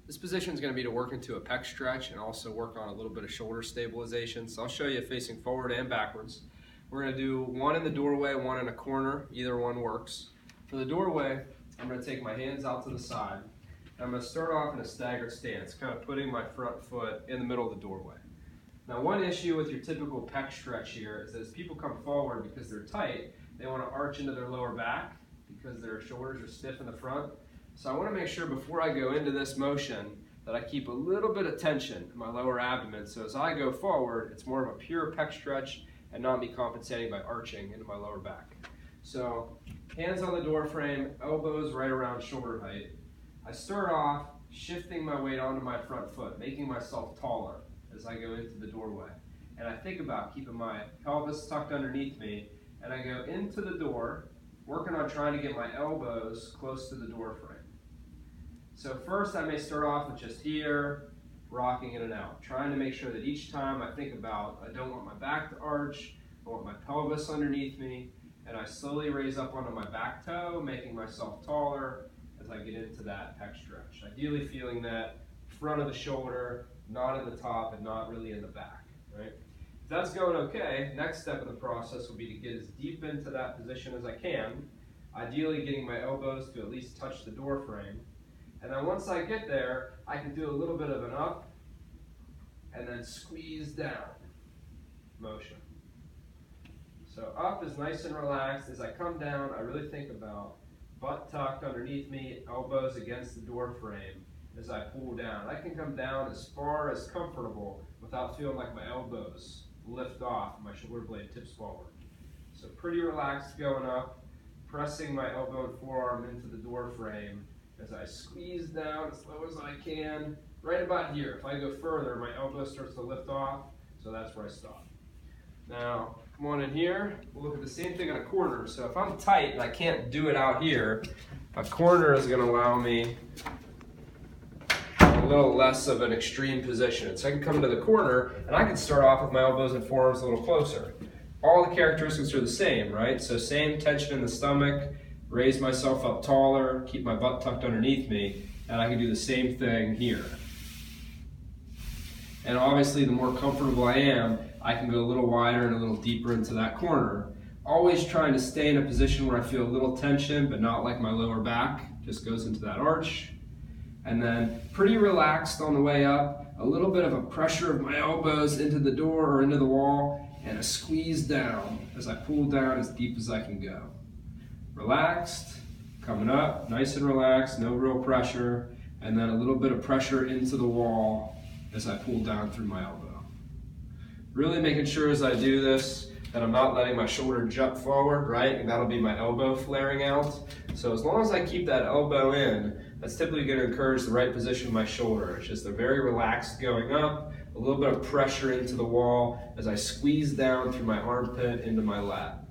This position is going to be to work into a pec stretch and also work on a little bit of shoulder stabilization. So I'll show you facing forward and backwards. We're going to do one in the doorway, one in a corner. Either one works. For the doorway, I'm going to take my hands out to the side. I'm going to start off in a staggered stance, kind of putting my front foot in the middle of the doorway. Now, one issue with your typical pec stretch here is that as people come forward because they're tight, they want to arch into their lower back because their shoulders are stiff in the front. So I want to make sure before I go into this motion that I keep a little bit of tension in my lower abdomen. So as I go forward, it's more of a pure pec stretch and not me compensating by arching into my lower back. So hands on the door frame, elbows right around shoulder height. I start off shifting my weight onto my front foot, making myself taller as I go into the doorway. And I think about keeping my pelvis tucked underneath me, and I go into the door, working on trying to get my elbows close to the door frame. So first I may start off with just here, rocking in and out, trying to make sure that each time I think about, I don't want my back to arch, I want my pelvis underneath me, and I slowly raise up onto my back toe, making myself taller as I get into that pec stretch. Ideally feeling that front of the shoulder, not in the top and not really in the back, right? If that's going okay, next step in the process will be to get as deep into that position as I can, ideally getting my elbows to at least touch the door frame. And then once I get there, I can do a little bit of an up and then squeeze down motion. So up is nice and relaxed. As I come down, I really think about butt tucked underneath me, elbows against the door frame as I pull down. I can come down as far as comfortable without feeling like my elbows lift off, my shoulder blade tips forward. So pretty relaxed going up, pressing my elbow and forearm into the door frame as I squeeze down as low as I can, right about here. If I go further, my elbow starts to lift off, so that's where I stop. Now, come on in here, we'll look at the same thing in a corner. So if I'm tight and I can't do it out here, a corner is going to allow me a little less of an extreme position. So I can come to the corner and I can start off with my elbows and forearms a little closer. All the characteristics are the same, right? So same tension in the stomach, raise myself up taller, keep my butt tucked underneath me, and I can do the same thing here. And obviously the more comfortable I am, I can go a little wider and a little deeper into that corner. Always trying to stay in a position where I feel a little tension, but not like my lower back just goes into that arch. And then pretty relaxed on the way up, a little bit of a pressure of my elbows into the door or into the wall, and a squeeze down as I pull down as deep as I can go. Relaxed, coming up, nice and relaxed, no real pressure, and then a little bit of pressure into the wall as I pull down through my elbow. Really making sure as I do this that I'm not letting my shoulder jump forward, right? And that'll be my elbow flaring out. So as long as I keep that elbow in, that's typically going to encourage the right position of my shoulder. It's just a very relaxed going up, a little bit of pressure into the wall as I squeeze down through my armpit into my lat.